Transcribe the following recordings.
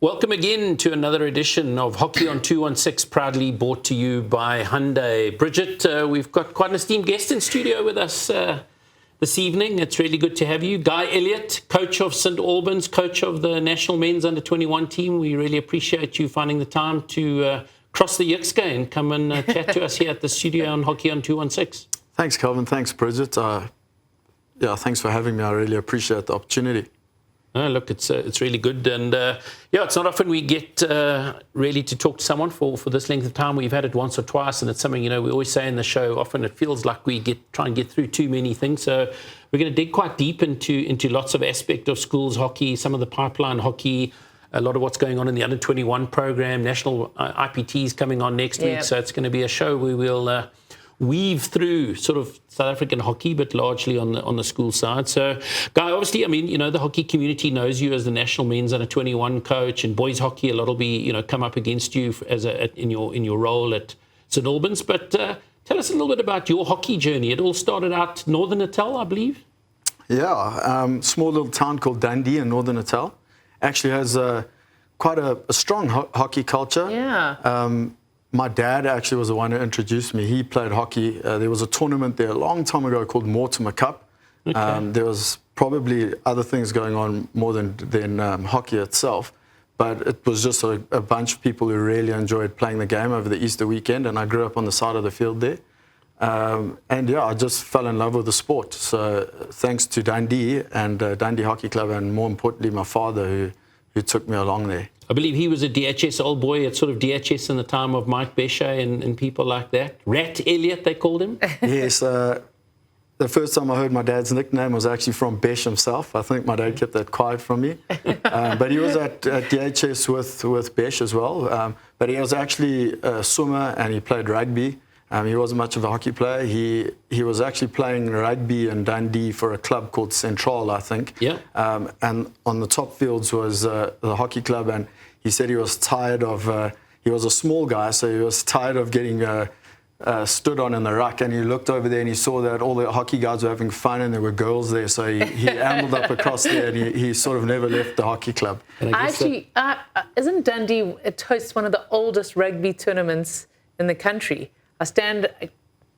Welcome again to another edition of Hockey on 216, proudly brought to you by Hyundai. Bridget, we've got quite an esteemed guest in studio with us this evening. It's really good to have you. Guy Elliot, coach of St. Albans, coach of the national men's under-21 team. We really appreciate you finding the time to cross the Yixka and come and chat to us here at the studio on Hockey on 216. Thanks, Calvin. Thanks, Bridget. Thanks for having me. I really appreciate the opportunity. Look, it's really good, and it's not often we get really to talk to someone for this length of time. We've had it once or twice, and it's something we always say in the show. Often it feels like we try and get through too many things. So we're going to dig quite deep into lots of aspects of schools hockey, some of the pipeline hockey, a lot of what's going on in the under-21 program, national IPTs coming on next week. So it's going to be a show where we'll weave through sort of South African hockey, but largely on the school side. So, Guy, obviously, the hockey community knows you as the national men's under-21 coach, and boys hockey. A lot will be, come up against you in your role at St. Albans. But tell us a little bit about your hockey journey. It all started out Northern Natal, I believe. Yeah, small little town called Dundee in Northern Natal. Actually has quite a strong hockey culture. Yeah. My dad actually was the one who introduced me. He played hockey. There was a tournament there a long time ago called Mortimer Cup. Okay. There was probably other things going on more than hockey itself. But it was just a bunch of people who really enjoyed playing the game over the Easter weekend. And I grew up on the side of the field there. I just fell in love with the sport. So thanks to Dundee and Dundee Hockey Club, and more importantly, my father who took me along there. I believe he was a DHS old boy at sort of DHS in the time of Mike Bechet and people like that. Rat Elliot, they called him. Yes. The first time I heard my dad's nickname was actually from Besh himself. I think my dad kept that quiet from me. But he was at DHS with Besh as well. But he was actually a swimmer and he played rugby. He wasn't much of a hockey player. He was actually playing rugby in Dundee for a club called Central, I think. Yeah. And on the top fields was the hockey club, and he said he was tired of. He was a small guy, so he was tired of getting stood on in the ruck. And he looked over there and he saw that all the hockey guys were having fun and there were girls there. So he ambled up across there, and he sort of never left the hockey club. Actually, isn't Dundee, it hosts one of the oldest rugby tournaments in the country? I stand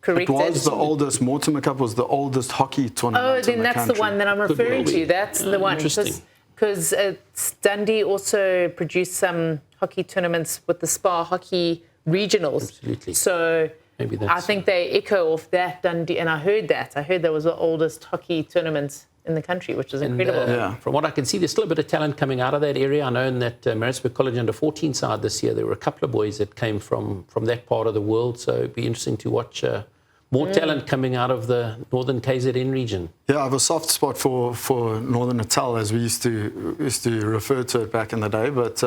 corrected. It was the oldest. Mortimer Cup was the oldest hockey tournament. Oh, then that's the one that I'm referring to. That's the one. Interesting. Because Dundee also produced some hockey tournaments with the Spa Hockey Regionals. Absolutely. So maybe that's, I think they echo off that Dundee, and I heard that was the oldest hockey tournament in the country, which is incredible. From what I can see, there's still a bit of talent coming out of that area. I know in that Merittzburg College under-14 side this year, there were a couple of boys that came from that part of the world. So it'd be interesting to watch more talent coming out of the northern KZN region. Yeah, I have a soft spot for Northern Natal, as we used to refer to it back in the day. But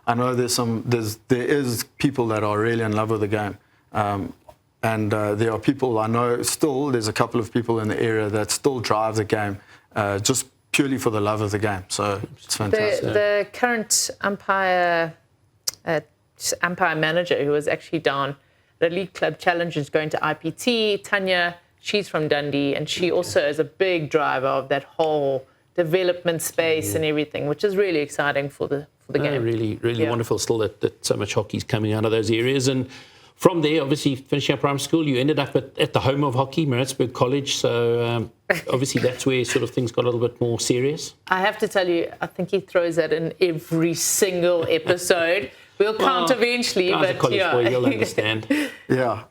I know there is people that are really in love with the game. And there are people I know still, there's a couple of people in the area that still drive the game. Just purely for the love of the game. So it's fantastic. The current umpire manager, who was actually down the League Club Challenge, is going to IPT. Tanya, she's from Dundee, and she also is a big driver of that whole development space and everything, which is really exciting for the game. Really wonderful still that so much hockey's coming out of those areas. And from there, obviously, finishing up primary school, you ended up at the home of hockey, Merittzburg College. So obviously that's where sort of things got a little bit more serious. I have to tell you, I think he throws that in every single episode. We'll count eventually, but but a college boy, you'll understand. Yeah.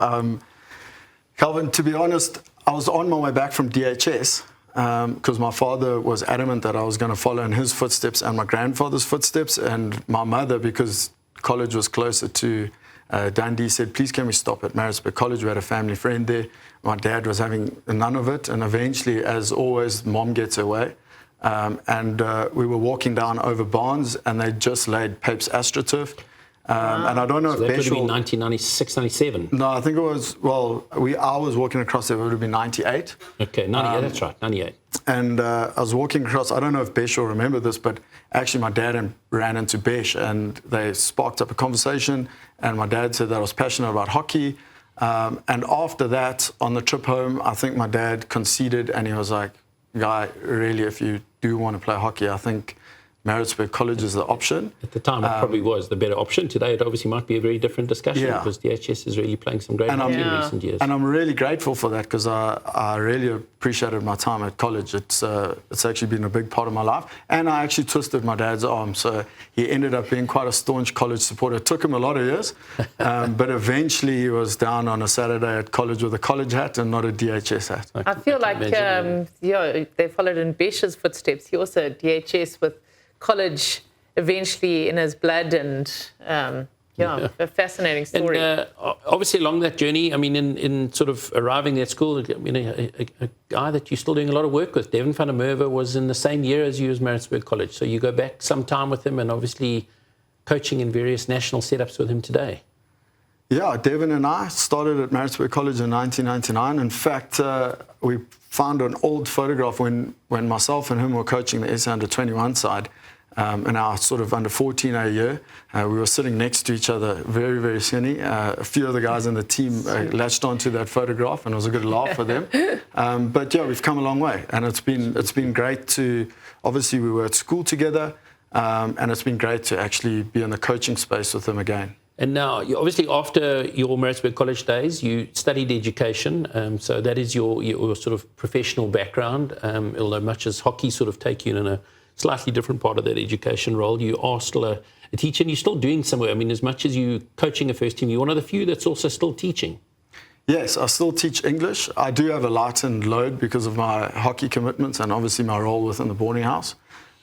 Calvin, to be honest, I was on my way back from DHS because my father was adamant that I was going to follow in his footsteps and my grandfather's footsteps. And my mother, because college was closer to Dundee, said, please can we stop at Merittzburg College? We had a family friend there. My dad was having none of it. And eventually, as always, mom gets her way. We were walking down over Barnes and they just laid Pape's AstroTurf. And I don't know so if that would have been 1996, 97. No, I think it was, I was walking across there, it would have been 98. Okay, 98, that's right, 98. And I was walking across, I don't know if Besh will remember this, but actually my dad ran into Besh and they sparked up a conversation. And my dad said that I was passionate about hockey. And after that, on the trip home, I think my dad conceded and he was like, Guy, really, if you do want to play hockey, I think Merittzburg College is the option. At the time, it probably was the better option. Today, it obviously might be a very different discussion Yeah. because DHS is really playing some great hockey in recent years. And I'm really grateful for that because I really appreciated my time at college. It's actually been a big part of my life. And I actually twisted my dad's arm, so he ended up being quite a staunch college supporter. It took him a lot of years, but eventually he was down on a Saturday at college with a college hat and not a DHS hat. I feel like they followed in Besh's footsteps. He also DHS with college eventually in his blood, and a fascinating story. And obviously along that journey, I mean, in sort of arriving at school, I mean, a guy that you're still doing a lot of work with, Devin van der Merwe, was in the same year as you as Merittzburg College. So you go back some time with him and obviously coaching in various national setups with him today. Yeah, Devin and I started at Merittzburg College in 1999. In fact, we found an old photograph when myself and him were coaching the SA under-21 side in our sort of under-14 year. We were sitting next to each other, very, very skinny. A few of the guys in the team latched onto that photograph, and it was a good laugh for them. But yeah, we've come a long way, and it's been great to. Obviously, we were at school together, and it's been great to actually be in the coaching space with him again. And now, obviously, after your Merittzburg College days, you studied education. So that is your sort of professional background. Although much as hockey sort of take you in a slightly different part of that education role, you are still a teacher, and you're still doing some work. I mean, as much as you coaching a first team, you're one of the few that's also still teaching. Yes, I still teach English. I do have a lightened load because of my hockey commitments and obviously my role within the boarding house.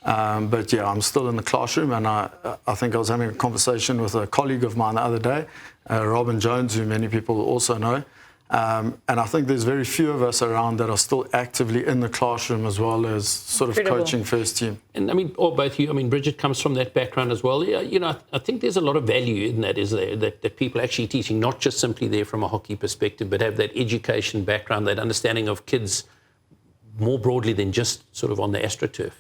But yeah, I'm still in the classroom, and I think I was having a conversation with a colleague of mine the other day, Robin Jones, who many people also know. And I think there's very few of us around that are still actively in the classroom as well as sort of coaching first team. And I mean, or both you, I mean, Bridget comes from that background as well. Yeah, you know, I think there's a lot of value in that, is there, that people are actually teaching, not just simply there from a hockey perspective, but have that education background, that understanding of kids more broadly than just sort of on the AstroTurf.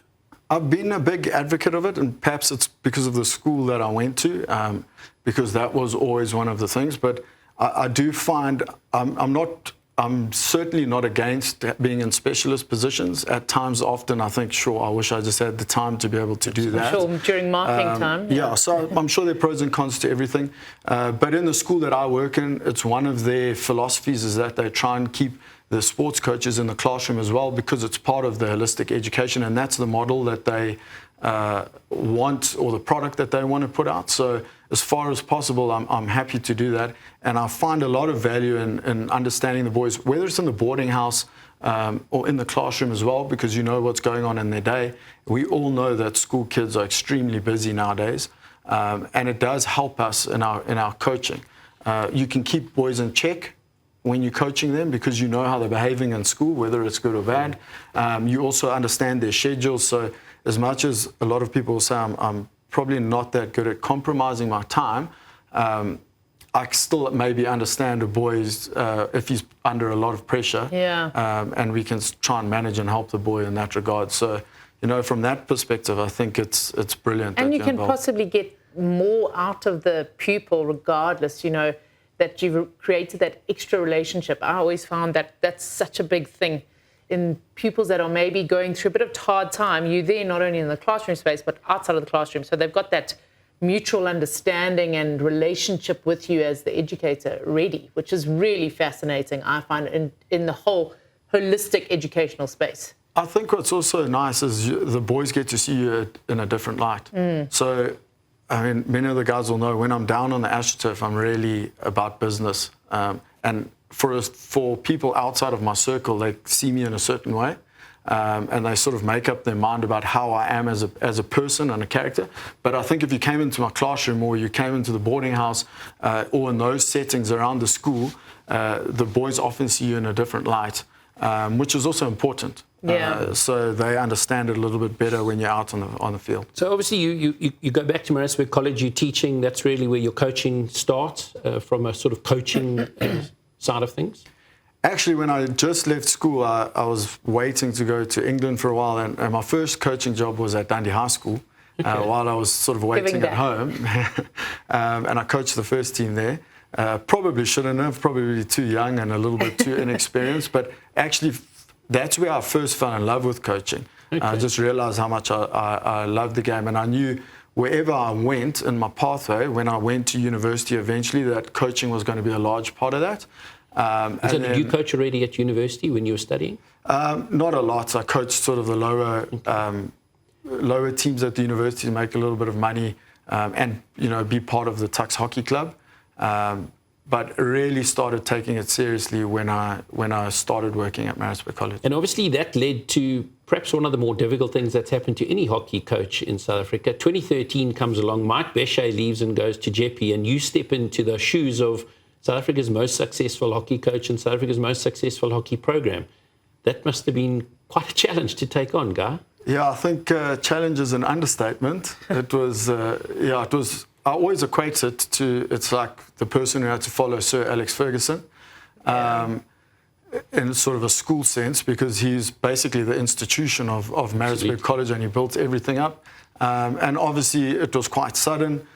I've been a big advocate of it, and perhaps it's because of the school that I went to, because that was always one of the things. But I do find I'm certainly not against being in specialist positions. At times, often, I think, sure, I wish I just had the time to be able to do that. Sure, during marking time. Yeah, so I'm sure there are pros and cons to everything. But in the school that I work in, it's one of their philosophies is that they try and keep the sports coaches in the classroom as well, because it's part of the holistic education, and that's the model that they want, or the product that they want to put out. So as far as possible, I'm happy to do that. And I find a lot of value in understanding the boys, whether it's in the boarding house or in the classroom as well, because you know what's going on in their day. We all know that school kids are extremely busy nowadays, and it does help us in our coaching. You can keep boys in check when you're coaching them, because you know how they're behaving in school, whether it's good or bad. You also understand their schedules. So as much as a lot of people say I'm probably not that good at compromising my time, I still maybe understand a boy's, if he's under a lot of pressure. Yeah. And we can try and manage and help the boy in that regard. So, you know, from that perspective, I think it's brilliant. And you can possibly get more out of the pupil regardless, you know, that you've created that extra relationship. I always found that that's such a big thing in pupils that are maybe going through a bit of hard time. You're there not only in the classroom space, but outside of the classroom. So they've got that mutual understanding and relationship with you as the educator ready, which is really fascinating, I find, in the whole holistic educational space. I think what's also nice is the boys get to see you in a different light. So, I mean, many of the guys will know when I'm down on the AstroTurf, I'm really about business. And for people outside of my circle, they see me in a certain way. And they sort of make up their mind about how I am as a person and a character. But I think if you came into my classroom, or you came into the boarding house, or in those settings around the school, the boys often see you in a different light, which is also important. Yeah. So they understand it a little bit better when you're out on the field. So obviously you go back to Merittzburg College, you're teaching. That's really where your coaching starts, from a sort of coaching side of things. Actually, when I just left school, I was waiting to go to England for a while, and my first coaching job was at Dundee High School, while I was sort of waiting at home. And I coached the first team there. Probably shouldn't have, probably too young and a little bit too inexperienced, but actually that's where I first fell in love with coaching. I just realized how much I loved the game. And I knew wherever I went in my pathway, when I went to university eventually, that coaching was going to be a large part of that. So did you coach already at university when you were studying? Not a lot. I coached sort of the lower teams at the university to make a little bit of money and, be part of the Tux Hockey Club. But really started taking it seriously when I started working at Merittzburg College. And obviously that led to perhaps one of the more difficult things that's happened to any hockey coach in South Africa. 2013 comes along, Mike Bechet leaves and goes to Jeppe, and you step into the shoes of South Africa's most successful hockey coach and South Africa's most successful hockey program. That must have been quite a challenge to take on, Guy. Yeah, I think challenge is an understatement. It was, I always equate it to, it's like the person who had to follow Sir Alex Ferguson in sort of a school sense, because he's basically the institution of Merittzburg College, and he built everything up. And obviously it was quite sudden,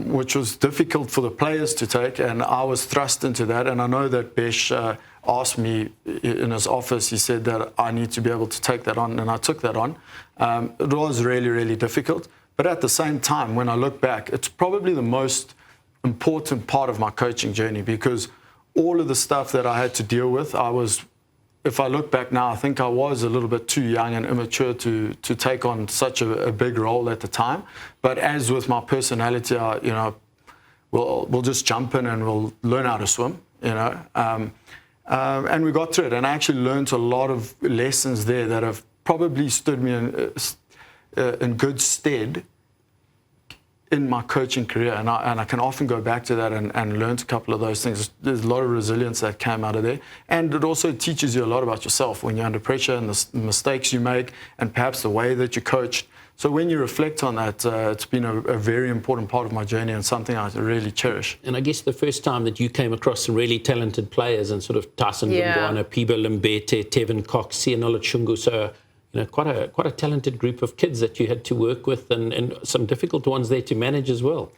which was difficult for the players to take, and I was thrust into that. And I know that Besh asked me in his office, he said that I need to be able to take that on, and I took that on. It was really, really difficult. But at the same time, when I look back, it's probably the most important part of my coaching journey, because all of the stuff that I had to deal with, if I look back now, I think I was a little bit too young and immature to take on such a big role at the time. But as with my personality, we'll just jump in and we'll learn how to swim, and we got through it. And I actually learned a lot of lessons there that have probably stood me in good stead in my coaching career, and I can often go back to that and learn a couple of those things. There's a lot of resilience that came out of there, and it also teaches you a lot about yourself when you're under pressure and the mistakes you make, and perhaps the way that you coached. So when you reflect on that, it's been a very important part of my journey and something I really cherish. And I guess the first time that you came across some really talented players, and sort of Tyson Bungwana, Pibo Limbete, Tevin Cox, Sianola Chungu, so quite a talented group of kids that you had to work with, and some difficult ones there to manage as well.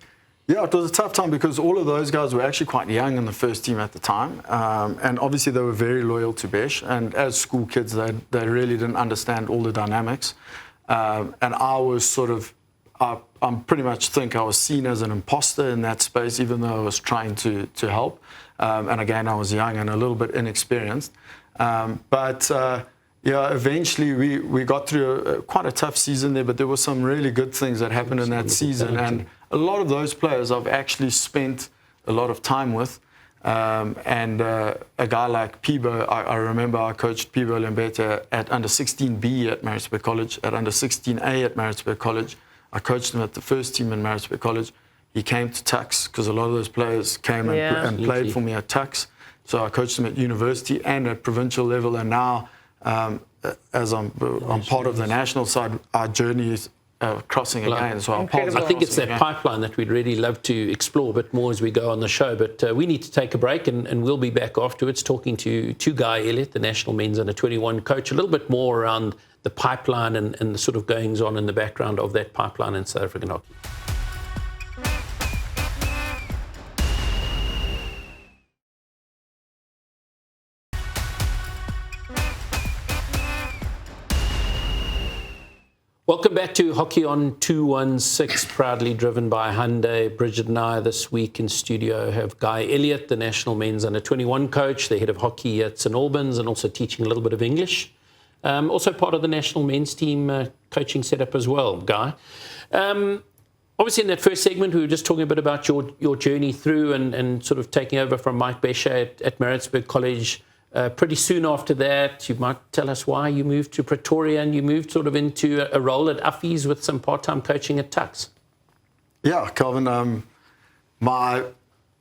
Yeah, it was a tough time because all of those guys were actually quite young in the first team at the time. And obviously they were very loyal to Besh. And as school kids, they really didn't understand all the dynamics. And I was sort of, I pretty much think I was seen as an imposter in that space, even though I was trying to help. And again, I was young and a little bit inexperienced. Yeah, eventually we got through quite a tough season there, but there were some really good things that happened in that season. And a lot of those players I've actually spent a lot of time with. A guy like Pibo, I remember I coached Pibo Limbete at under 16B at Merittzburg College, at under 16A at Merittzburg College. I coached him at the first team in Merittzburg College. He came to Tux because a lot of those players came and played for me at Tux. So I coached him at university and at provincial level, and now as I'm part of the national side, our journey is crossing again. So I think it's that pipeline that we'd really love to explore a bit more as we go on the show. But we need to take a break, and we'll be back afterwards talking to Guy Elliot, the national men's under 21 coach, a little bit more around the pipeline and the sort of goings on in the background of that pipeline in South African hockey. Welcome back to Hockey on 216, proudly driven by Hyundai. Bridget and I this week in studio have Guy Elliot, the national men's under 21 coach, the head of hockey at St Albans, and also teaching a little bit of English. Also part of the national men's team coaching setup as well, Guy. Obviously in that first segment, we were just talking a bit about your journey through and sort of taking over from Mike Bechet at Merittzburg College. Pretty soon after that, you might tell us why you moved to Pretoria and you moved sort of into a role at Uffy's with some part-time coaching at Tux. Yeah, Calvin, my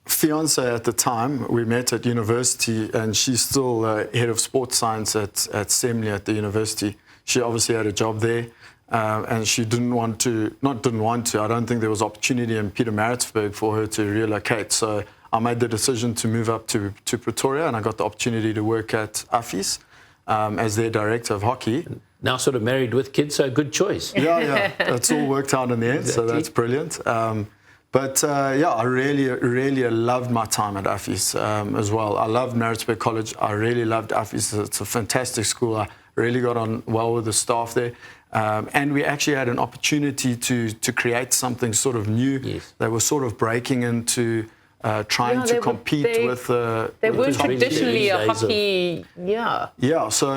fiance at the time, we met at university, and she's still head of sports science at Semley at the university. She obviously had a job there, and she I don't think there was opportunity in Pietermaritzburg for her to relocate. So I made the decision to move up to Pretoria, and I got the opportunity to work at Uffy's as their director of hockey. Now sort of married with kids, so good choice. Yeah, it's all worked out in the end, exactly. So that's brilliant. I really loved my time at Uffy's as well. I loved Merittzburg College. I really loved Uffy's. It's a fantastic school. really got on well with the staff there. And we actually had an opportunity to create something sort of new. Yes. They were sort of breaking into trying to compete with the They with were the top traditionally teams. a hockey, Yeah, so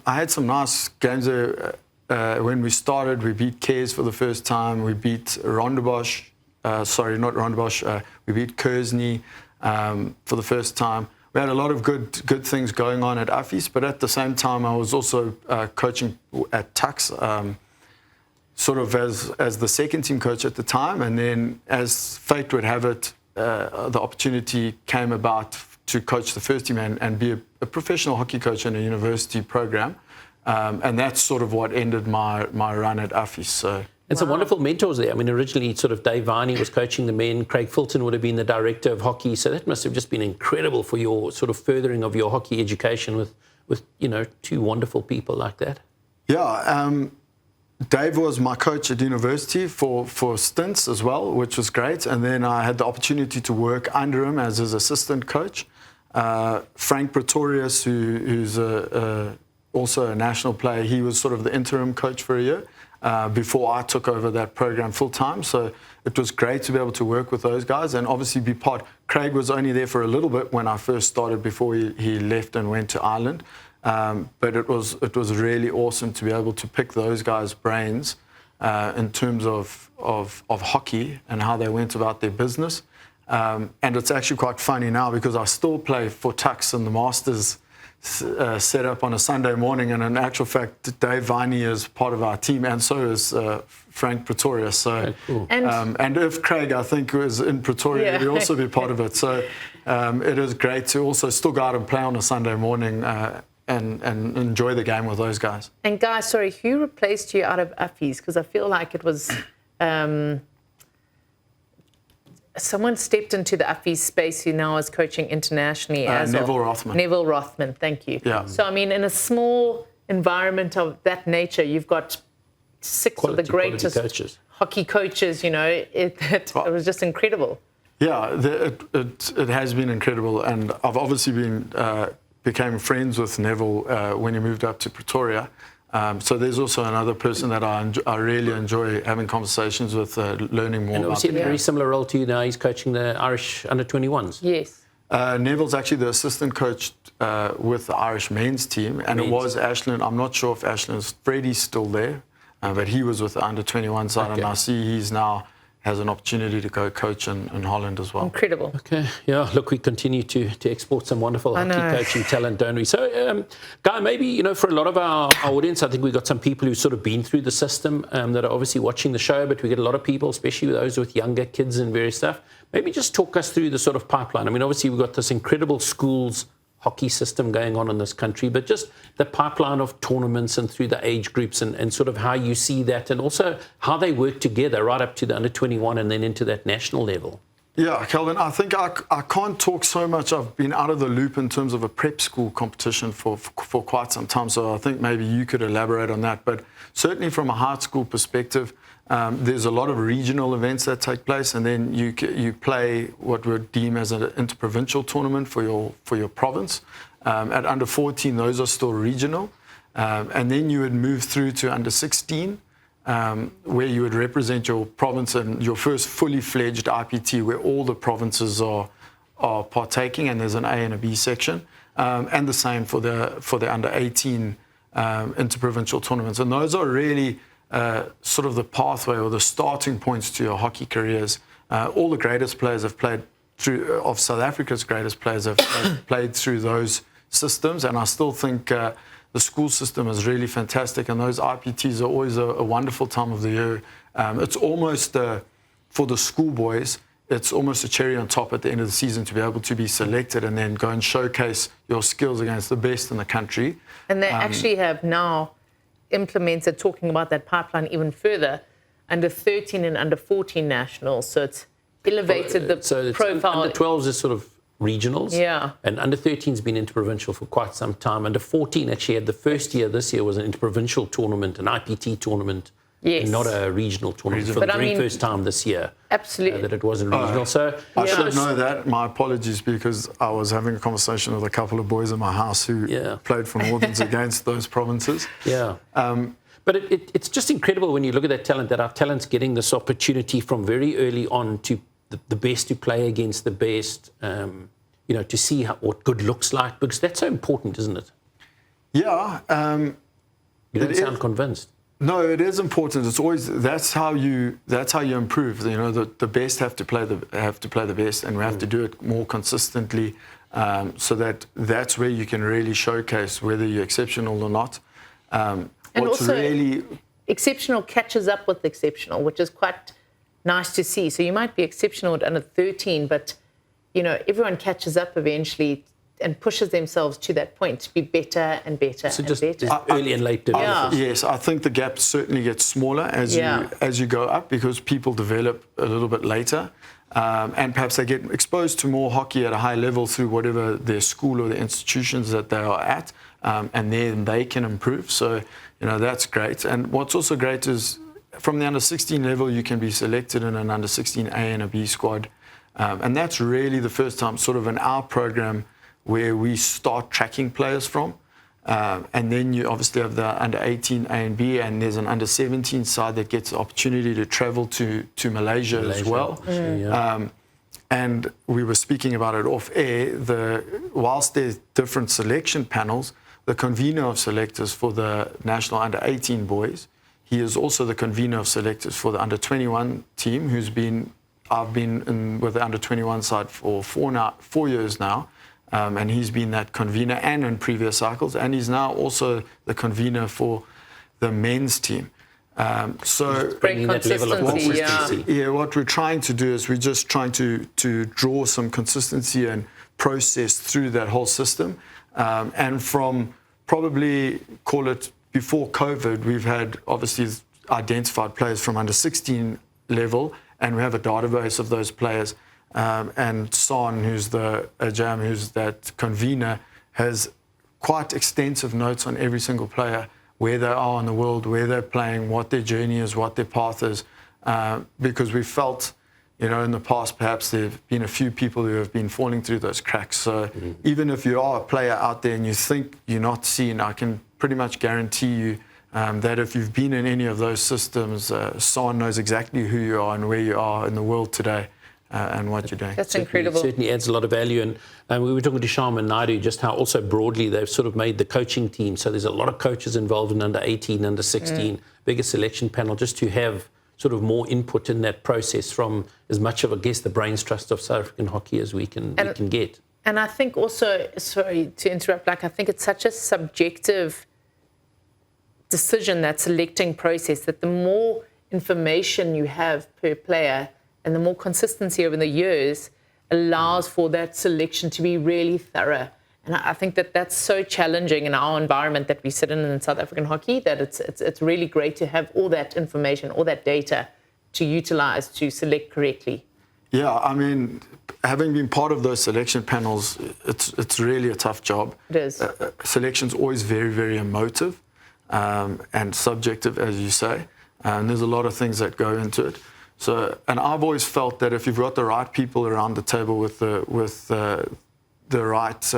I had some nice games there. When we started, we beat KZ for the first time. We beat Rondebosch. Sorry, not Rondebosch. We beat KZN for the first time. We had a lot of good things going on at Affys, but at the same time, I was also coaching at Tux, sort of as the second team coach at the time. And then, as fate would have it, the opportunity came about to coach the first team and be a professional hockey coach in a university program. And that's sort of what ended my run at Affys. So. And some wonderful mentors there. I mean, originally sort of Dave Viney was coaching the men. Craig Fulton would have been the director of hockey. So that must have just been incredible for your sort of furthering of your hockey education with two wonderful people like that. Yeah, Dave was my coach at university for stints as well, which was great. And then I had the opportunity to work under him as his assistant coach. Frank Pretorius, who's also a national player, he was sort of the interim coach for a year. Before I took over that program full time. So it was great to be able to work with those guys and obviously be part. Craig was only there for a little bit when I first started before he left and went to Ireland. But it was really awesome to be able to pick those guys' brains in terms of hockey and how they went about their business. And it's actually quite funny now because I still play for Tux in the Masters set up on a Sunday morning, and in actual fact, Dave Viney is part of our team, and so is Frank Pretorius. So, cool. And if Craig, I think, was in Pretoria, he'd also be part of it. So it is great to also still go out and play on a Sunday morning and enjoy the game with those guys. And guys, sorry, who replaced you out of Affys? Because I feel like it was someone stepped into the Affys space who now is coaching internationally as Neville Rothman. Neville Rothman, thank you. Yeah. So, I mean, in a small environment of that nature, you've got six of the greatest coaches. hockey coaches, it was just incredible. Yeah, it has been incredible. And I've obviously became friends with Neville when he moved up to Pretoria. So there's also another person that I really enjoy having conversations with, learning more and about. obviously a very similar role to you now. He's coaching the Irish under-21s. Yes. Neville's actually the assistant coach with the Irish men's team, and it was Ashland. I'm not sure if Freddie's still there, but he was with the under-21 side, and I see he's now has an opportunity to go coach in Holland as well. Incredible. Okay, yeah, look, we continue to export some wonderful hockey coaching talent, don't we? So, Guy, maybe, for a lot of our audience, I think we've got some people who've sort of been through the system that are obviously watching the show, but we get a lot of people, especially those with younger kids and various stuff. Maybe just talk us through the sort of pipeline. I mean, obviously, we've got this incredible schools hockey system going on in this country, but just the pipeline of tournaments and through the age groups and sort of how you see that and also how they work together right up to the under-21 and then into that national level. Yeah, Kelvin, I think I can't talk so much. I've been out of the loop in terms of a prep school competition for quite some time, so I think maybe you could elaborate on that. But certainly from a high school perspective, there's a lot of regional events that take place, and then you play what we deem as an interprovincial tournament for your province. At under 14, those are still regional, and then you would move through to under 16, where you would represent your province and your first fully fledged IPT, where all the provinces are partaking, and there's an A and a B section, and the same for the under 18 interprovincial tournaments, and those are really sort of the pathway or the starting points to your hockey careers. All the greatest players have played through, of South Africa's greatest players have played through those systems, and I still think the school system is really fantastic, and those IPTs are always a wonderful time of the year. It's almost, for the schoolboys, it's almost a cherry on top at the end of the season to be able to be selected and then go and showcase your skills against the best in the country. And they actually have now implemented, talking about that pipeline even further, under 13 and under 14 nationals. So it's elevated the profile. Under 12s is sort of regionals. Yeah. And under 13's been interprovincial for quite some time. Under 14 actually had the first year, this year was an interprovincial tournament, an IPT tournament Yes. and not a regional tournament for But the I very mean, first time this year. Absolutely. That it wasn't regional. So I should know that. My apologies, because I was having a conversation with a couple of boys in my house who played for Northerns against those provinces. Yeah. But it's just incredible when you look at that talent, that our talent's getting this opportunity from very early on to the best to play against the best, to see what good looks like, because that's so important, isn't it? Yeah. You don't sound convinced. No, it is important. It's always that's how you improve. The best have to play the best, and we have to do it more consistently, so that's where you can really showcase whether you're exceptional or not. And also, exceptional catches up with exceptional, which is quite nice to see. So you might be exceptional at under 13, but everyone catches up eventually and pushes themselves to that point to be better and better so and just better. Early and late development. Yes, I think the gap certainly gets smaller as you go up, because people develop a little bit later, and perhaps they get exposed to more hockey at a high level through whatever their school or the institutions that they are at, and then they can improve. So that's great. And what's also great is from the under 16 level, you can be selected in an under 16A and a B squad, and that's really the first time sort of in our program where we start tracking players from. And then you obviously have the under 18 A and B, and there's an under 17 side that gets the opportunity to travel to Malaysia as well. And we were speaking about it off air. Whilst there's different selection panels, the convener of selectors for the national under 18 boys, he is also the convener of selectors for the under 21 team, I've been with the under 21 side for 4 years now. And he's been that convener and in previous cycles, and he's now also the convener for the men's team. So great consistency, what we're trying to do is we're just trying to draw some consistency and process through that whole system. And from probably, call it before COVID, we've had obviously identified players from under 16 level, and we have a database of those players. And Son, who's that convener, has quite extensive notes on every single player, where they are in the world, where they're playing, what their journey is, what their path is, because we felt, in the past perhaps there have been a few people who have been falling through those cracks. So even if you are a player out there and you think you're not seen, I can pretty much guarantee you that if you've been in any of those systems, Son knows exactly who you are and where you are in the world today. And what you're doing. That's incredible. It certainly adds a lot of value. And we were talking to Sharma and Naidu just how also broadly they've sort of made the coaching team. So there's a lot of coaches involved in under 18, under 16, bigger selection panel, just to have sort of more input in that process from as much of, I guess, the brains trust of South African hockey as we can get. And I think also, sorry to interrupt, I think it's such a subjective decision, that selecting process, that the more information you have per player, and the more consistency over the years allows for that selection to be really thorough. And I think that that's so challenging in our environment that we sit in South African hockey, that it's really great to have all that information, all that data to utilize to select correctly. Yeah, I mean, having been part of those selection panels, it's really a tough job. It is. Selection's always very, very emotive and subjective, as you say. And there's a lot of things that go into it. So, and I've always felt that if you've got the right people around the table with the right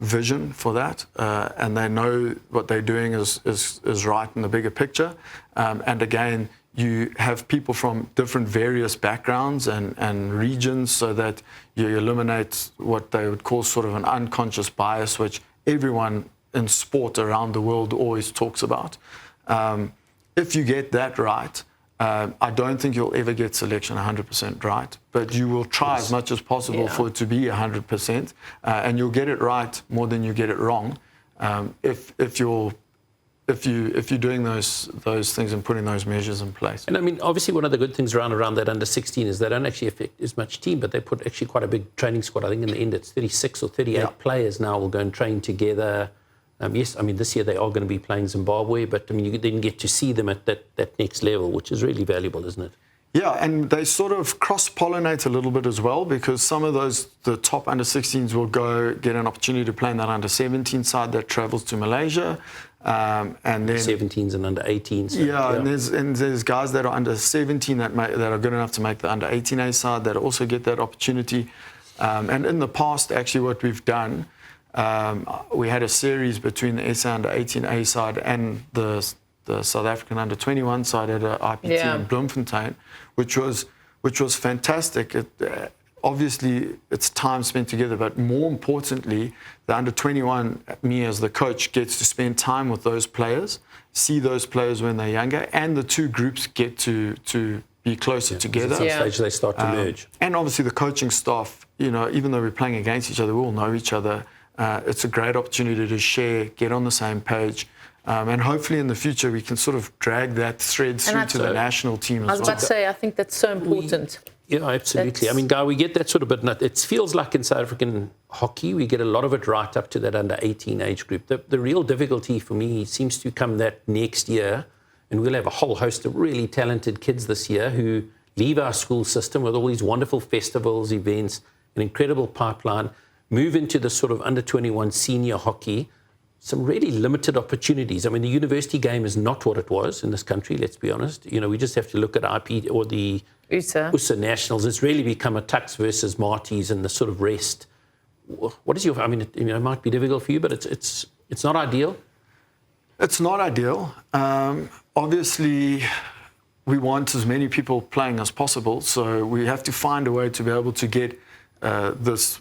vision for that, and they know what they're doing is right in the bigger picture, and again, you have people from different various backgrounds and regions, so that you eliminate what they would call sort of an unconscious bias, which everyone in sport around the world always talks about. If you get that right, I don't think you'll ever get selection 100% right, but you will try as much as possible for it to be 100%, and you'll get it right more than you get it wrong. If you're doing those things and putting those measures in place. And I mean, obviously, one of the good things around that under 16 is they don't actually affect as much team, but they put actually quite a big training squad. I think in the end it's 36 or 38 players now will go and train together. Yes, I mean, this year they are going to be playing Zimbabwe, but I mean, you didn't get to see them at that next level, which is really valuable, isn't it? Yeah, and they sort of cross-pollinate a little bit as well, because some of the top under 16s will go get an opportunity to play in that under 17 side that travels to Malaysia. And then 17s and under 18s. So, and there's guys that are under 17 that are good enough to make the under 18A side that also get that opportunity. And in the past, actually, what we've done, we had a series between the SA under 18A side and the South African under 21 side at IPT in Bloemfontein, which was fantastic. Obviously, it's time spent together, but more importantly, the under 21, me as the coach, gets to spend time with those players, see those players when they're younger, and the two groups get to be closer together. At some stage they start to merge. And obviously the coaching staff, even though we're playing against each other, we all know each other. It's a great opportunity to share, get on the same page. And hopefully in the future we can sort of drag that thread through to the national team as well. I was about to say, I think that's so important. Yeah, absolutely. I mean, Guy, we get that sort of bit. It feels like in South African hockey, we get a lot of it right up to that under 18 age group. The real difficulty for me seems to come that next year, and we'll have a whole host of really talented kids this year who leave our school system with all these wonderful festivals, events, an incredible pipeline, move into the sort of under 21 senior hockey, some really limited opportunities. I mean, the university game is not what it was in this country, let's be honest. We just have to look at IP or the USA Nationals. It's really become a Tuks versus Marties and the sort of rest. What is your... I mean, it might be difficult for you, but it's not ideal. It's not ideal. Obviously, we want as many people playing as possible, so we have to find a way to be able to get this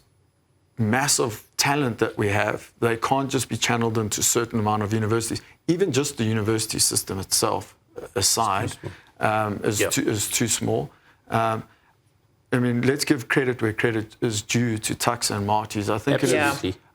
massive talent that we have. They can't just be channeled into a certain amount of universities. Even just the university system itself aside is too small. I mean, let's give credit where credit is due to Tuks and Marties. I think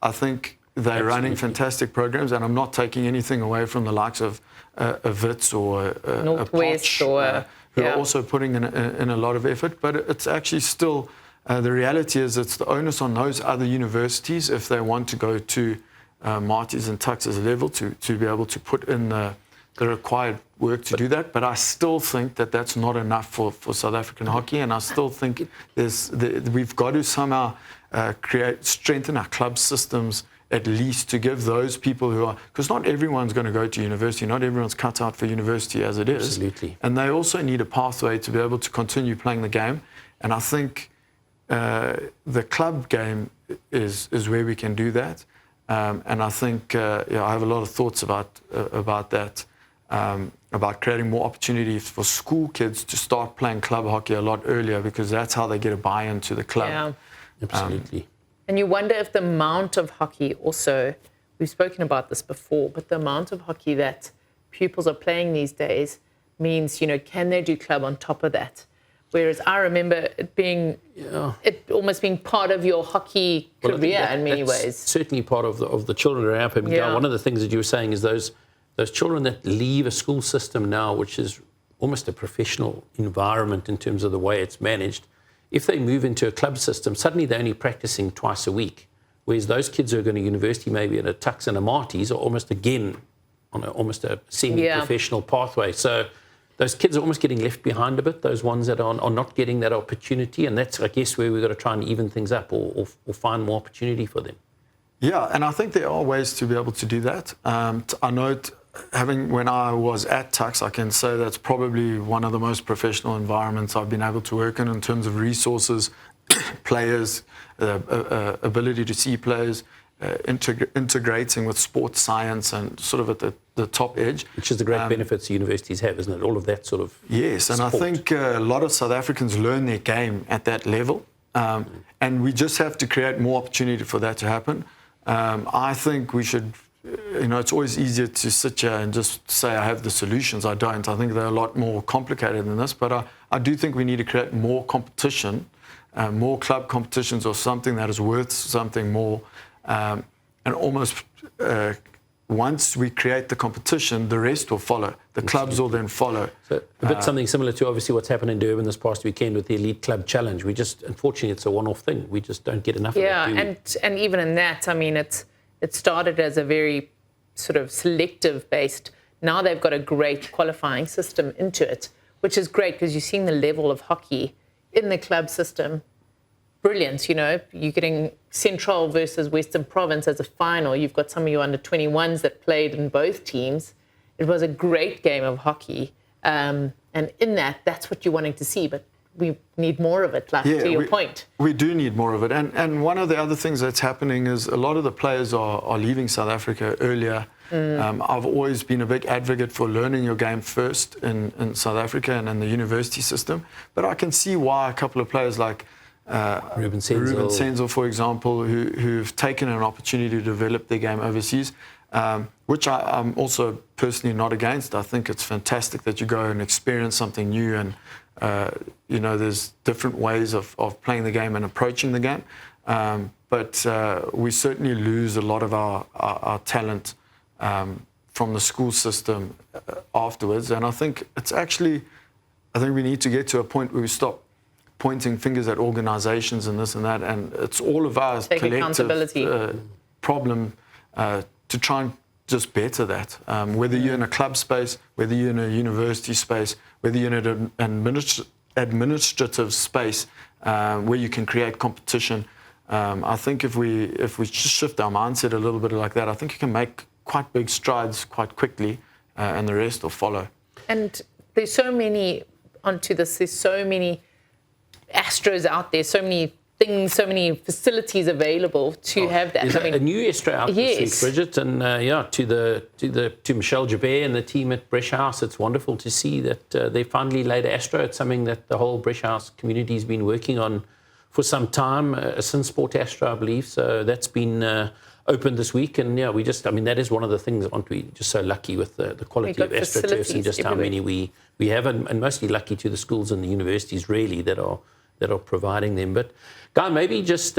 I think they're running fantastic programs, and I'm not taking anything away from the likes of a Wits or a Potch, who are also putting in a lot of effort. But it's actually still... the reality is it's the onus on those other universities, if they want to go to Marties and Tuks as a level, to be able to put in the required work to do that. But I still think that that's not enough for South African hockey, and I still think we've got to somehow strengthen our club systems, at least to give those people who are... Because not everyone's going to go to university. Not everyone's cut out for university as it is. Absolutely. And they also need a pathway to be able to continue playing the game. And I think... the club game is where we can do that, and I think I have a lot of thoughts about that, about creating more opportunities for school kids to start playing club hockey a lot earlier, because that's how they get a buy-in to the club. Yeah, absolutely. And you wonder if the amount of hockey also, we've spoken about this before, but the amount of hockey that pupils are playing these days means, can they do club on top of that? Whereas I remember it being, it almost being part of your hockey career in many ways. Certainly part of the children around him. One of the things that you were saying is those children that leave a school system now, which is almost a professional environment in terms of the way it's managed, if they move into a club system, suddenly they're only practicing twice a week. Whereas those kids who are going to university, maybe at a Tuks and a Marties, are almost again on almost a semi-professional pathway. So those kids are almost getting left behind a bit, those ones that are not getting that opportunity. And that's, I guess, where we've got to try and even things up or find more opportunity for them. Yeah, and I think there are ways to be able to do that. I know when I was at Tuks, I can say that's probably one of the most professional environments I've been able to work in terms of resources, players, ability to see players, integrating with sports science and sort of at the top edge. Which is the great benefits universities have, isn't it? All of that sort of Yes, and sport. I think a lot of South Africans learn their game at that level. And we just have to create more opportunity for that to happen. I think we should, it's always easier to sit here and just say I have the solutions. I don't. I think they're a lot more complicated than this. But I do think we need to create more competition, more club competitions or something that is worth something more. And almost once we create the competition, the rest will follow. The clubs will then follow. So a bit something similar to obviously what's happened in Durban this past weekend with the Elite Club Challenge. We just, unfortunately, it's a one-off thing. We just don't get enough of it. Yeah, and even in that, I mean, it started as a very sort of selective-based. Now they've got a great qualifying system into it, which is great because you're seeing the level of hockey in the club system brilliant. You know, you're getting Central versus Western Province as a final. You've got some of your under-21s that played in both teams. It was a great game of hockey. And in that's what you're wanting to see. But we need more of it, to your point. We do need more of it. And one of the other things that's happening is a lot of the players are leaving South Africa earlier. I've always been a big advocate for learning your game first in South Africa and in the university system. But I can see why a couple of players like Ruben Senzel, for example, who've taken an opportunity to develop their game overseas, which I'm also personally not against. I think it's fantastic that you go and experience something new, and there's different ways of playing the game and approaching the game. But we certainly lose a lot of our talent from the school system afterwards. And I think we need to get to a point where we stop pointing fingers at organizations and this and that, and it's all of our collective problem to try and just better that. Whether you're in a club space, whether you're in a university space, whether you're in an administrative space where you can create competition, I think if we just shift our mindset a little bit like that, I think you can make quite big strides quite quickly, and the rest will follow. And there's so many Astros out there, so many things, so many facilities available to have that. I mean, a new Astro out this week, Bridget, and to Michelle Jabert and the team at Bresh House. It's wonderful to see that they finally laid Astro. It's something that the whole Bresh House community has been working on for some time, since Sport Astro, I believe. So that's been opened this week, and that is one of the things. Aren't we just so lucky with the quality of Astro turfs and just how many we have, and mostly lucky to the schools and the universities really that are providing them. But Guy, maybe just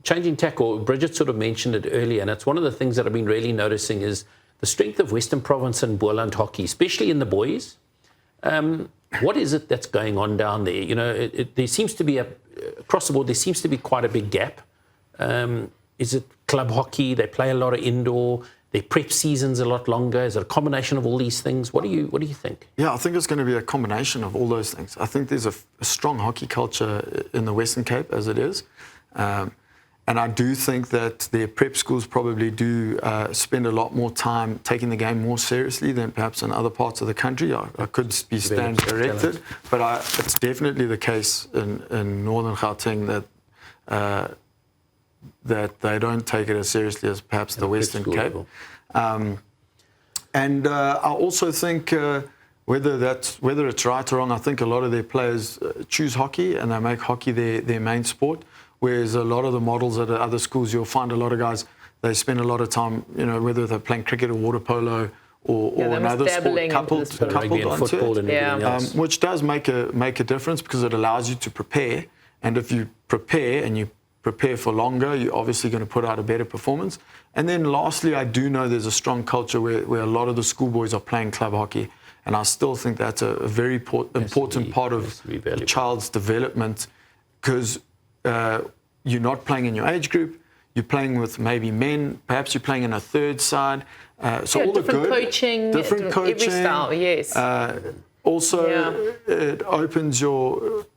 changing tack, or Bridget sort of mentioned it earlier, and it's one of the things that I've been really noticing is the strength of Western Province and Boland hockey, especially in the boys. What is it that's going on down there? There seems to be across the board, there seems to be quite a big gap. Is it club hockey? They play a lot of indoor. Their prep season's a lot longer. Is it a combination of all these things? What do you think? Yeah, I think it's going to be a combination of all those things. I think there's a strong hockey culture in the Western Cape as it is. And I do think that their prep schools probably do spend a lot more time taking the game more seriously than perhaps in other parts of the country. I could be stand corrected, but it's definitely the case in Northern Gauteng that they don't take it as seriously as perhaps the Western Cape. And I also think whether it's right or wrong, I think a lot of their players choose hockey and they make hockey their main sport. Whereas a lot of the models at other schools, you'll find a lot of guys, they spend a lot of time, whether they're playing cricket or water polo or another sport coupled onto it, which does make a difference because it allows you to prepare. And if you prepare and you prepare for longer, you're obviously going to put out a better performance. And then lastly, I do know there's a strong culture where a lot of the schoolboys are playing club hockey. And I still think that's a very important part of the child's development, because you're not playing in your age group, you're playing with maybe men, perhaps you're playing in a third side. So all the good, different coaching, every style, yes. It opens you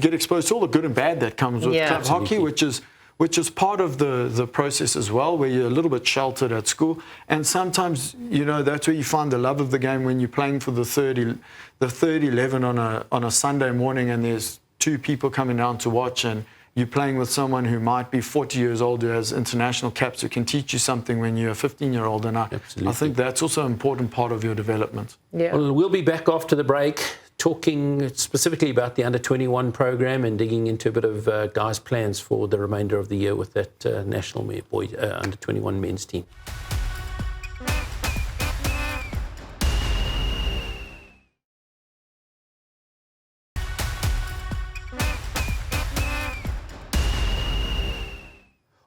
get exposed to all the good and bad that comes with club hockey, which is part of the process as well, where you're a little bit sheltered at school. And sometimes, that's where you find the love of the game, when you're playing for the third 11 on a Sunday morning and there's two people coming down to watch, and you're playing with someone who might be 40 years old, who has international caps, who can teach you something when you're a 15-year-old. And I think that's also an important part of your development. Yeah. Well, we'll be back after the break, talking specifically about the Under-21 program and digging into a bit of Guy's plans for the remainder of the year with that national Under-21 men's team.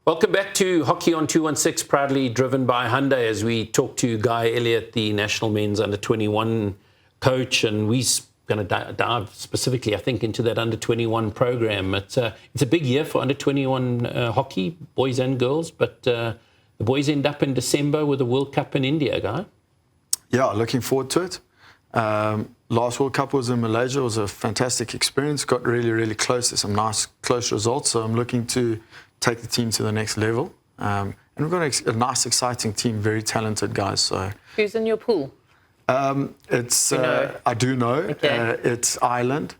Welcome back to Hockey on 216, proudly driven by Hyundai, as we talk to Guy Elliot, the national men's Under-21 coach, and we're going to dive specifically, I think, into that Under-21 program. It's a big year for Under-21 hockey, boys and girls, but the boys end up in December with the World Cup in India, Guy. Yeah, looking forward to it. last World Cup was in Malaysia. It was a fantastic experience. Got really, really close. There's some nice close results. So I'm looking to take the team to the next level. And we've got a nice, exciting team, very talented guys. So who's in your pool? It's I do know. Okay. It's Ireland,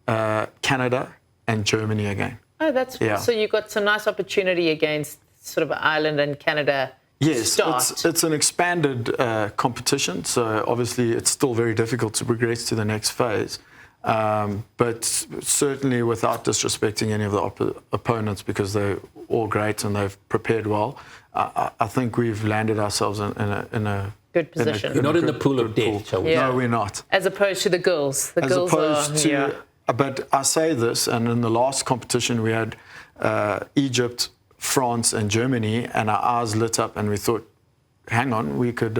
Canada, and Germany again. Oh, that's so you got some nice opportunity against sort of Ireland and Canada. Yes, it's an expanded competition, so obviously it's still very difficult to progress to the next phase. But certainly without disrespecting any of the opponents, because they're all great and they've prepared well, I think we've landed ourselves in a good position. You're not in the pool of death, shall we? Yeah. No, we're not. As opposed to the girls. The As girls opposed are, to, yeah. But I say this, and in the last competition we had Egypt, France, and Germany, and our eyes lit up, and we thought, hang on, we could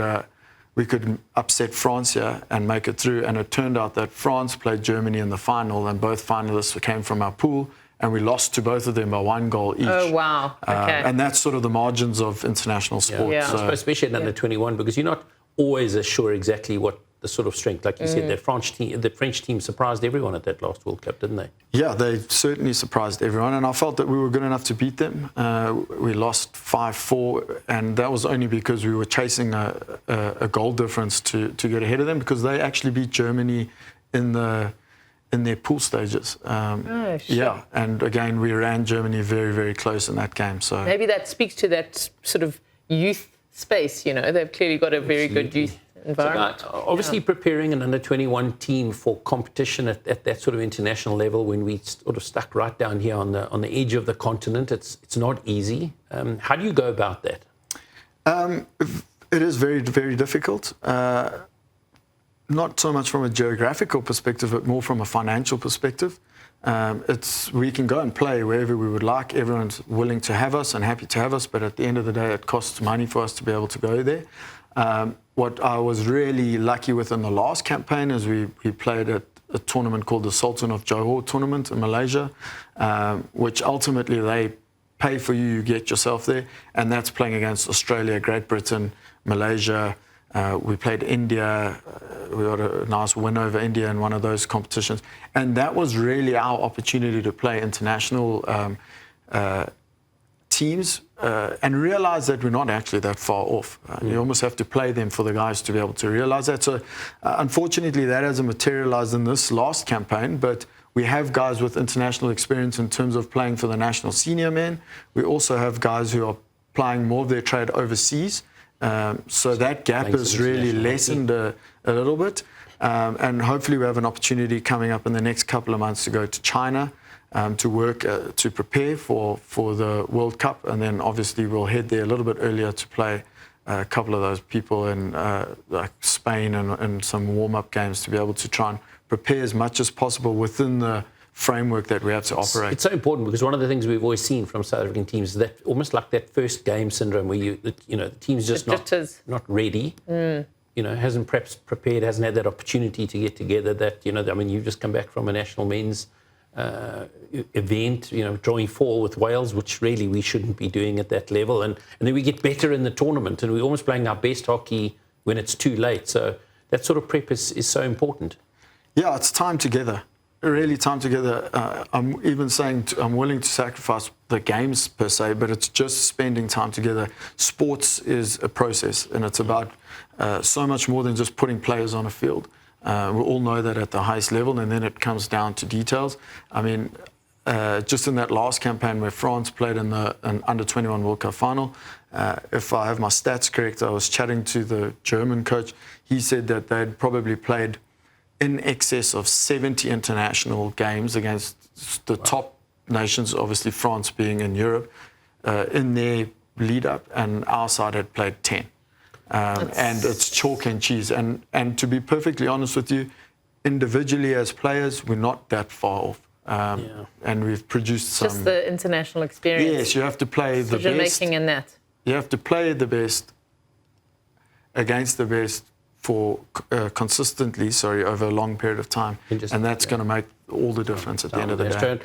upset France here and make it through. And it turned out that France played Germany in the final, and both finalists came from our pool, and we lost to both of them by 1 goal each. Oh, wow. Okay. And that's sort of the margins of international sport. Yeah. So, especially at under 21, because you're not always sure exactly what the sort of strength, like you said, the French team surprised everyone at that last World Cup, didn't they? Yeah, they certainly surprised everyone, and I felt that we were good enough to beat them. We lost 5-4, and that was only because we were chasing a goal difference to get ahead of them, because they actually beat Germany in their pool stages. Sure. Yeah, and again, we ran Germany very, very close in that game. So maybe that speaks to that sort of youth space. You know, they've clearly got a very good youth environment. So, obviously, preparing an under-21 team for competition at that sort of international level, when we sort of stuck right down here on the edge of the continent, it's not easy. How do you go about that? It is very, very difficult. Not so much from a geographical perspective, but more from a financial perspective. We can go and play wherever we would like. Everyone's willing to have us and happy to have us, but at the end of the day, it costs money for us to be able to go there. What I was really lucky with in the last campaign is we played at a tournament called the Sultan of Johor tournament in Malaysia, which ultimately they pay for you, you get yourself there, and that's playing against Australia, Great Britain, Malaysia. We played India. We got a nice win over India in one of those competitions. And that was really our opportunity to play international teams and realize that we're not actually that far off. You almost have to play them for the guys to be able to realize that. So unfortunately, that hasn't materialized in this last campaign, but we have guys with international experience in terms of playing for the national senior men. We also have guys who are playing more of their trade overseas. So that gap is really lessened a little bit. And hopefully we have an opportunity coming up in the next couple of months to go to China to work, to prepare for the World Cup. And then obviously we'll head there a little bit earlier to play a couple of those people in like Spain and some warm-up games to be able to try and prepare as much as possible within the framework that we have to operate. It's so important, because one of the things we've always seen from South African teams is that almost like that first game syndrome, where the team's just not ready. Hasn't perhaps prepared, hasn't had that opportunity to get together. That you've just come back from a national men's event, drawing 4 with Wales, which really we shouldn't be doing at that level, and then we get better in the tournament, and we're almost playing our best hockey when it's too late. So that sort of prep is so important. Yeah, it's time together. Really time together. I'm even saying I'm willing to sacrifice the games per se, but it's just spending time together. Sports is a process, and it's about so much more than just putting players on a field. We all know that at the highest level, and then it comes down to details. I mean, just in that last campaign where France played in an under-21 World Cup final, if I have my stats correct, I was chatting to the German coach. He said that they'd probably played in excess of 70 international games against the top nations, obviously France being in Europe, in their lead-up, and our side had played 10. And it's chalk and cheese. And to be perfectly honest with you, individually as players, we're not that far off. And we've produced some... Just the international experience. Yes, you have to play the best. Decision-making in that. You have to play the best against the best for consistently, over a long period of time. And that's going to make all the difference at the end of the day.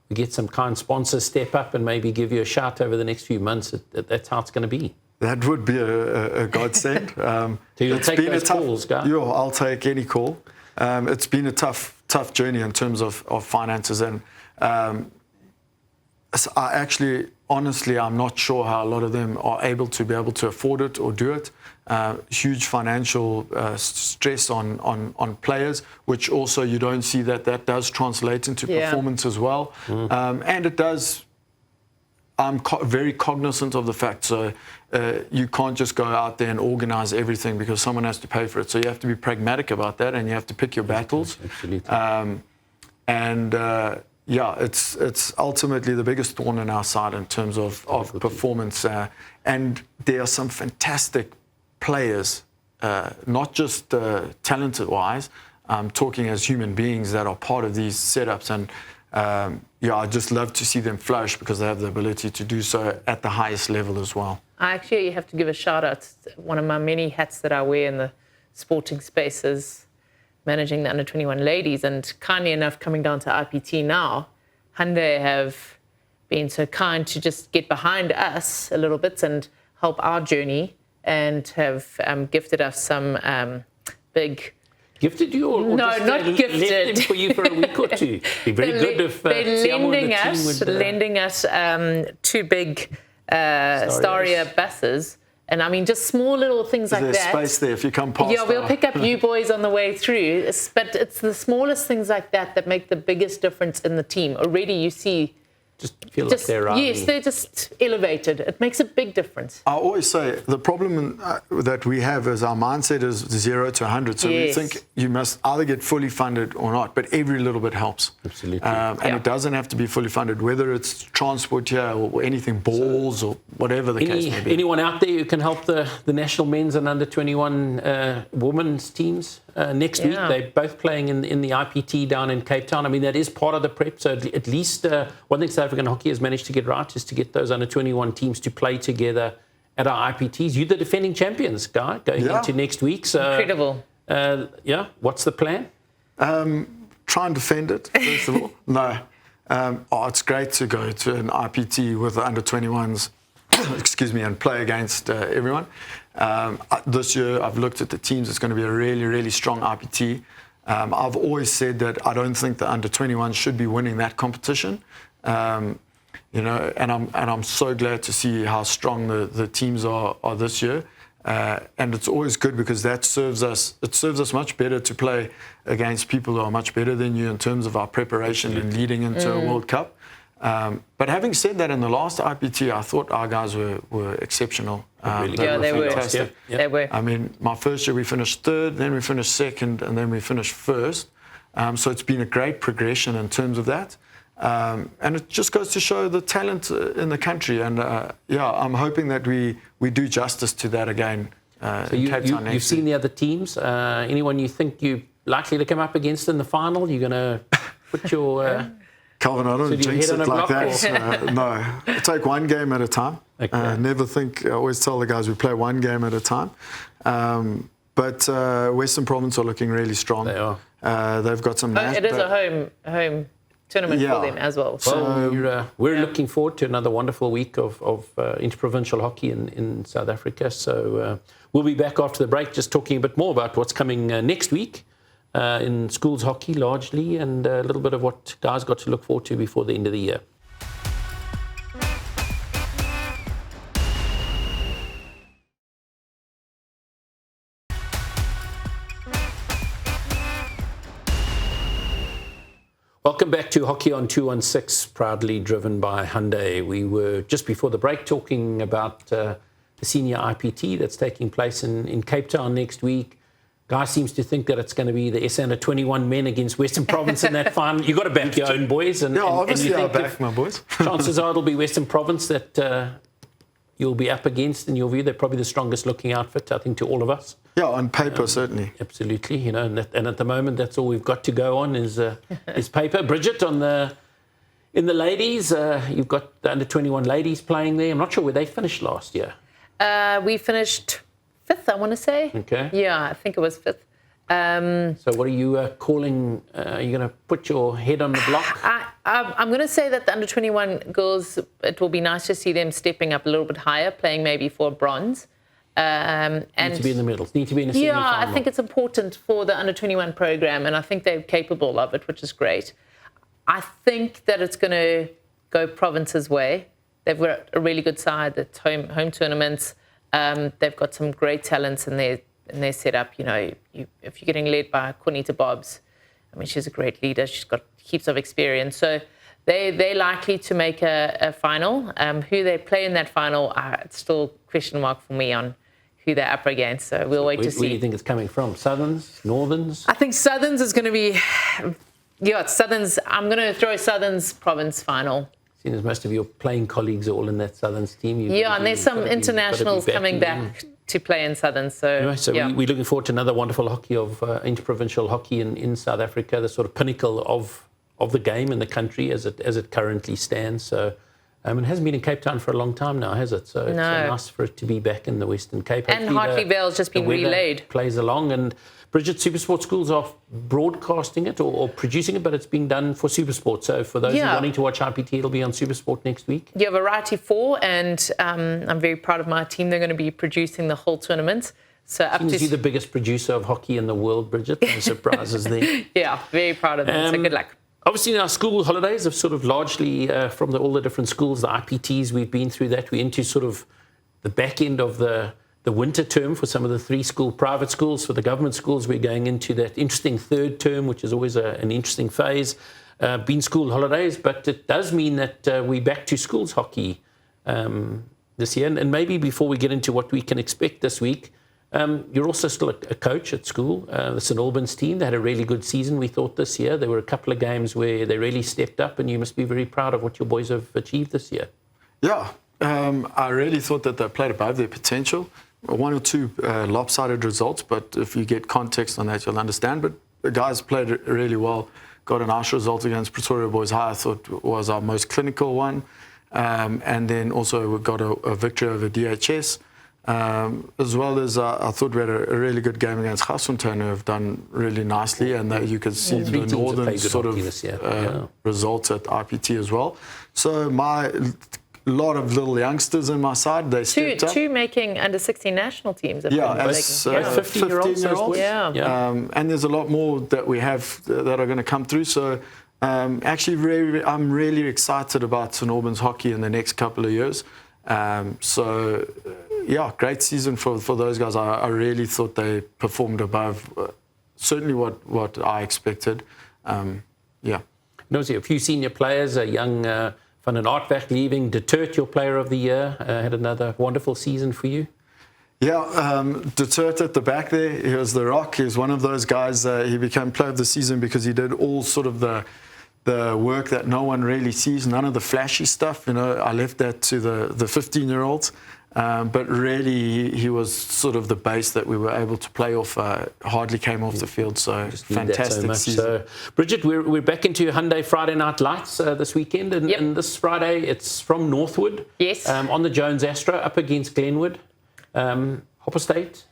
We get some kind sponsors step up and maybe give you a shout over the next few months. That's how it's going to be. That would be a godsend. So you'll take those calls, guys? Yeah, I'll take any call. it's been a tough journey in terms of finances. And so honestly, I'm not sure how a lot of them are able to afford it or do it. Huge financial stress on players, which also you don't see that does translate into performance as well. And it does. I'm very cognizant of the fact. So you can't just go out there and organize everything because someone has to pay for it. So you have to be pragmatic about that, and you have to pick your battles. Absolutely. It's ultimately the biggest thorn in our side in terms of performance. And there are some fantastic players, not just talented-wise. I'm talking as human beings that are part of these setups. And I just love to see them flourish because they have the ability to do so at the highest level as well. I actually have to give a shout out. One of my many hats that I wear in the sporting space is managing the under-21 ladies, and kindly enough, coming down to IPT now, Hyundai have been so kind to just get behind us a little bit and help our journey, and have gifted us some big... Gifted you, or no, just not gifted. Left them for you for a week or two? Be very good if they're lending us 2 big Staria buses. And I mean, just small little things like that. There's space there if you come past. Yeah, we'll pick up you boys on the way through. But it's the smallest things like that make the biggest difference in the team. Already you see... like they're rising. Yes, they're just elevated. It makes a big difference. I always say the problem that we have is our mindset is 0 to 100. So we think you must either get fully funded or not, but every little bit helps. Absolutely. And it doesn't have to be fully funded, whether it's transport here or anything, balls or whatever the case may be. Anyone out there who can help the national men's and under-21 women's teams next week? They're both playing in the IPT down in Cape Town. I mean, that is part of the prep. So at least one thing South African hockey has managed to get right is to get those under-21 teams to play together at our IPTs. You're the defending champions, Guy, going into next week. So, incredible. What's the plan? Try and defend it, first of all. No. It's great to go to an IPT with the under-21s, and play against everyone. This year, I've looked at the teams. It's going to be a really, really strong IPT. I've always said that I don't think the under-21s should be winning that competition. And I'm so glad to see how strong the teams are this year. And it's always good because that serves us much better to play against people who are much better than you in terms of our preparation and leading into a World Cup. But having said that, in the last IPT, I thought our guys were exceptional. They were fantastic. They were. I mean, my first year we finished 3rd, then we finished 2nd, and then we finished 1st. So it's been a great progression in terms of that. And it just goes to show the talent in the country. And I'm hoping that we do justice to that again. So you've seen the other teams. Anyone you think you're likely to come up against in the final? You're going to put your... Calvin, I don't jinx it like that. No, take one game at a time. Okay. Never think. I always tell the guys we play one game at a time. But Western Province are looking really strong. They are. They've got some... It is a home tournament for them as well. So we're looking forward to another wonderful week of interprovincial hockey in South Africa. So we'll be back after the break just talking a bit more about what's coming next week. In schools hockey largely, and a little bit of what guys got to look forward to before the end of the year. Welcome back to Hockey on 216, proudly driven by Hyundai. We were just before the break talking about the senior IPT that's taking place in Cape Town next week. Guy seems to think that it's going to be the SA Under-21 men against Western Province in that final. You've got to back your own boys. Obviously I'll back my boys. Chances are it'll be Western Province that you'll be up against. In your view, they're probably the strongest looking outfit, I think, to all of us. Yeah, on paper, certainly. Absolutely. And at the moment, that's all we've got to go on is paper. Bridget, in the ladies, you've got the Under-21 ladies playing there. I'm not sure where they finished last year. We finished 5th, I want to say. Okay. Yeah, I think it was 5th. So what are you calling? Are you going to put your head on the block? I'm going to say that the under-21 girls, it will be nice to see them stepping up a little bit higher, playing maybe for bronze. And need to be in the middle. Need to be in a semi-final. yeah, I think it's important for the under-21 program, and I think they're capable of it, which is great. I think that it's going to go Province's way. They've got a really good side. That's home tournaments. They've got some great talents in their setup. You know, if you're getting led by Cornita Bobbs, I mean, she's a great leader. She's got heaps of experience. So they're likely to make a final. Who they play in that final, it's still a question mark for me on who they're up against. So we'll wait to see. Where do you think it's coming from? Southerns? Northerns? I think Southerns is going to be... Yeah, it's Southerns. I'm going to throw Southerns Province final. Seeing as most of your playing colleagues are all in that Southerns team. Yeah, and there's some internationals coming back to play in Southerns. So, anyway, so yeah. we're looking forward to another wonderful hockey of interprovincial hockey in South Africa, the sort of pinnacle of the game in the country as it currently stands. So it hasn't been in Cape Town for a long time now, has it? So it's nice for it to be back in the Western Cape. And Hartley Vale's just been relayed. Plays along, and Bridget, SuperSport schools are broadcasting it or producing it, but it's being done for SuperSport. So for those who are wanting to watch IPT, it'll be on SuperSport next week. Yeah, Variety 4, and I'm very proud of my team. They're going to be producing the whole tournament. So up to you're the biggest producer of hockey in the world, Bridget. No surprises there. Yeah, very proud of them. So good luck. Obviously, our school holidays have sort of largely, from all the different schools, the IPTs, we've been through that. We're into sort of the back end of the winter term for some of the 3-school private schools. For the government schools, we're going into that interesting third term, which is always an interesting phase. Been school holidays, but it does mean that we're back to schools hockey this year. And maybe before we get into what we can expect this week, you're also still a coach at school. The St Albans team, they had a really good season, we thought, this year. There were a couple of games where they really stepped up, and you must be very proud of what your boys have achieved this year. Yeah, I really thought that they played above their potential. 1 or 2 lopsided results, but if you get context on that, you'll understand. But the guys played really well. Got a nice result against Pretoria Boys High, I thought was our most clinical one. And then also we got a victory over DHS. As well as I thought we had a really good game against Garsfontein, who have done really nicely, and that you can see the northern sort of results at IPT as well. So a lot of little youngsters in my side, they stepped up. 2 making under 16 national teams. Yeah, as 15-year-olds. Yeah. And there's a lot more that we have that are going to come through. So actually, I'm really excited about St Albans hockey in the next couple of years. Yeah, great season for those guys. I really thought they performed above certainly what I expected. Yeah. Notice a few senior players, a young Van den Aardweg leaving, De Turt, your player of the year, had another wonderful season for you. Yeah, De Turt at the back there, he was the rock. He was one of those guys, he became player of the season because he did all sort of the work that no one really sees, none of the flashy stuff. You know, I left that to the 15-year-olds. But really, he was sort of the base that we were able to play off. Hardly came off the field, so fantastic season. So, Bridget, we're back into Hyundai Friday Night Lights this weekend, and this Friday it's from Northwood. Yes. On the Jones Astro up against Glenwood. Hopper State.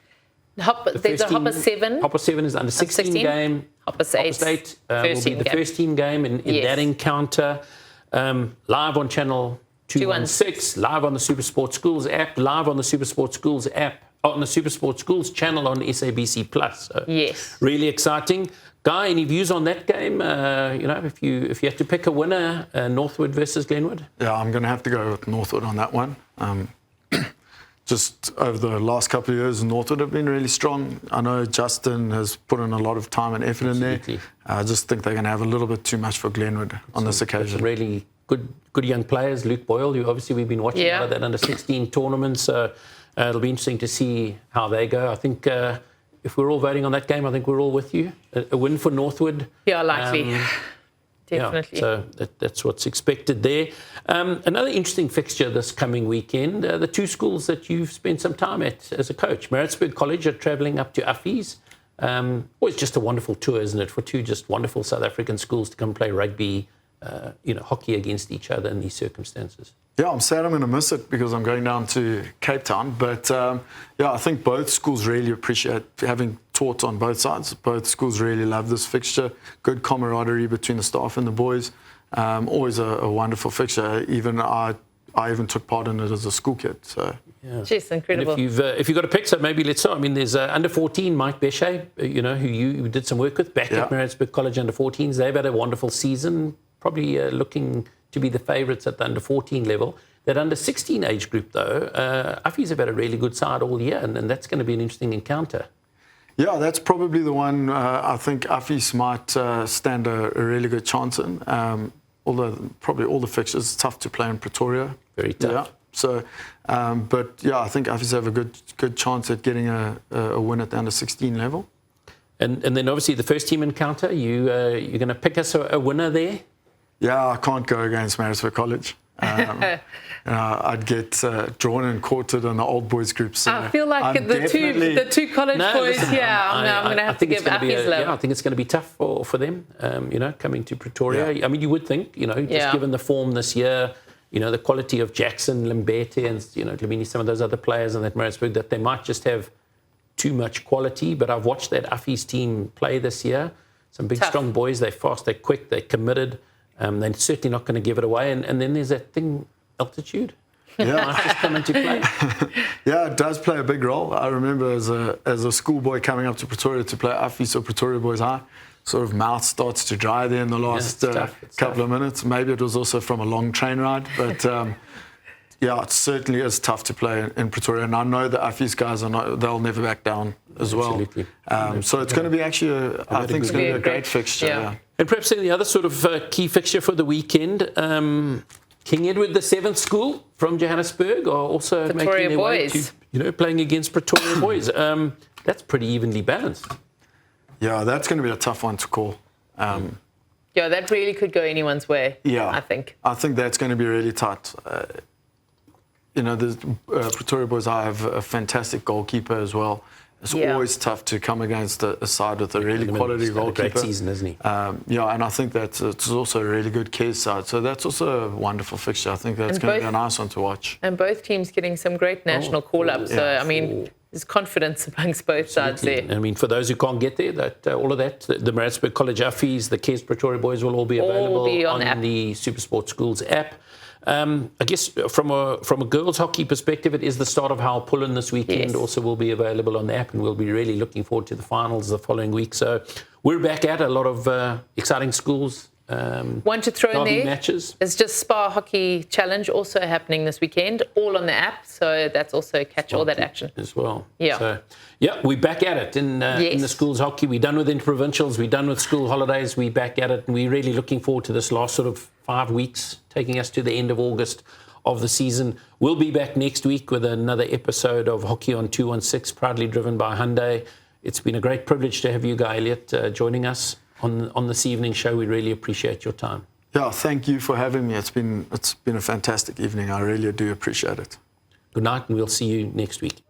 There's a Hopper 7. Hopper 7 is the under 16 game. Hopper State will be the first team game in that encounter. Live on channel 216, live on the SuperSport Schools app, live on the SuperSport Schools app, on the SuperSport Schools channel on SABC Plus. So yes, really exciting. Guy, any views on that game? If you had to pick a winner, Northwood versus Glenwood. Yeah, I'm going to have to go with Northwood on that one. Just over the last couple of years, Northwood have been really strong. I know Justin has put in a lot of time and effort in there. I just think they're going to have a little bit too much for Glenwood on this occasion. Really good young players. Luke Boyle, who obviously we've been watching out of that under 16 tournament. So it'll be interesting to see how they go. I think if we're all voting on that game, I think we're all with you. A win for Northwood. Yeah, likely. Definitely. Yeah, so that's what's expected there. Another interesting fixture this coming weekend, the 2 schools that you've spent some time at as a coach. Merittzburg College are travelling up to Uffies. Always just a wonderful tour, isn't it, for 2 just wonderful South African schools to come play rugby, hockey against each other in these circumstances. Yeah, I'm sad I'm going to miss it because I'm going down to Cape Town. But, I think both schools really appreciate having taught on both sides. Both schools really love this fixture. Good camaraderie between the staff and the boys. Always a wonderful fixture. Even I even took part in it as a school kid. So Yeah. Just incredible. And if you've got a pick, so maybe let's start. I mean, there's under 14 Mike Bechet, who you did some work with back at Merittzburg College under 14s. They've had a wonderful season, probably looking to be the favourites at the under 14 level. That under 16 age group, though, Uffies have had a really good side all year, and that's going to be an interesting encounter. Yeah, that's probably the one I think Uffies might stand a really good chance in. Although probably all the fixtures, it's tough to play in Pretoria. Very tough. Yeah. So, but yeah, I think Uffies have a good chance at getting a win at the under 16 level. And then obviously the first team encounter, you're going to pick us a winner there? Yeah, I can't go against Merittzburg College. I'd get drawn and quartered in the old boys group. So I feel like the two college boys. Listen, I'm going to have to give Uffies love. Yeah, I think it's going to be tough for them. Coming to Pretoria. Yeah. I mean, you would think, just given the form this year, the quality of Jackson, Limbete, and Lamini, some of those other players in that Merittzburg, that they might just have too much quality. But I've watched that Uffies team play this year. Some big, strong boys. They're fast, they're quick, they're committed. They're certainly not going to give it away. And then there's that thing, altitude. Yeah, might just come into play. Yeah, it does play a big role. I remember as a schoolboy coming up to Pretoria to play Uffies or Pretoria Boys High, sort of mouth starts to dry there in the last couple of minutes. Maybe it was also from a long train ride, but yeah, it certainly is tough to play in Pretoria. And I know the Uffies guys they'll never back down as well. So it's going to be actually, I think it's going to be a great fixture. Yeah. And perhaps then the other sort of key fixture for the weekend, King Edward VII School from Johannesburg are also Pretoria making their boys. way to, playing against Pretoria boys. That's pretty evenly balanced. Yeah, that's going to be a tough one to call. Yeah, that really could go anyone's way. Yeah, I think that's going to be really tight. The Pretoria boys have a fantastic goalkeeper as well. It's always tough to come against a side with a really quality goalkeeper. Great season, isn't he? And I think it's also a really good case side. So that's also a wonderful fixture. I think that's going to be a nice one to watch. And both teams getting some great national call-ups. So, I mean, there's confidence amongst both sides there. I mean, for those who can't get there, all of that, the Merittzburg College Uffies, the KZN Pretoria boys will all be available on the SuperSport Schools app. I guess from a girls' hockey perspective, it is the start of Howell Pullen this weekend. Also will be available on the app, and we'll be really looking forward to the finals the following week. So we're back at a lot of exciting schools. One to throw in there matches. It's just Spa Hockey Challenge also happening this weekend, all on the app. So that's also catch all that action as well. Yeah. So, we're back at it in the schools hockey. We're done with interprovincials. We're done with school holidays. We're back at it, and we're really looking forward to this last sort of 5 weeks, taking us to the end of August of the season. We'll be back next week with another episode of Hockey on 216, proudly driven by Hyundai. It's been a great privilege to have you, Guy Elliot, joining us on this evening show. We really appreciate your time. Yeah, thank you for having me. It's been a fantastic evening. I really do appreciate it. Good night, and we'll see you next week.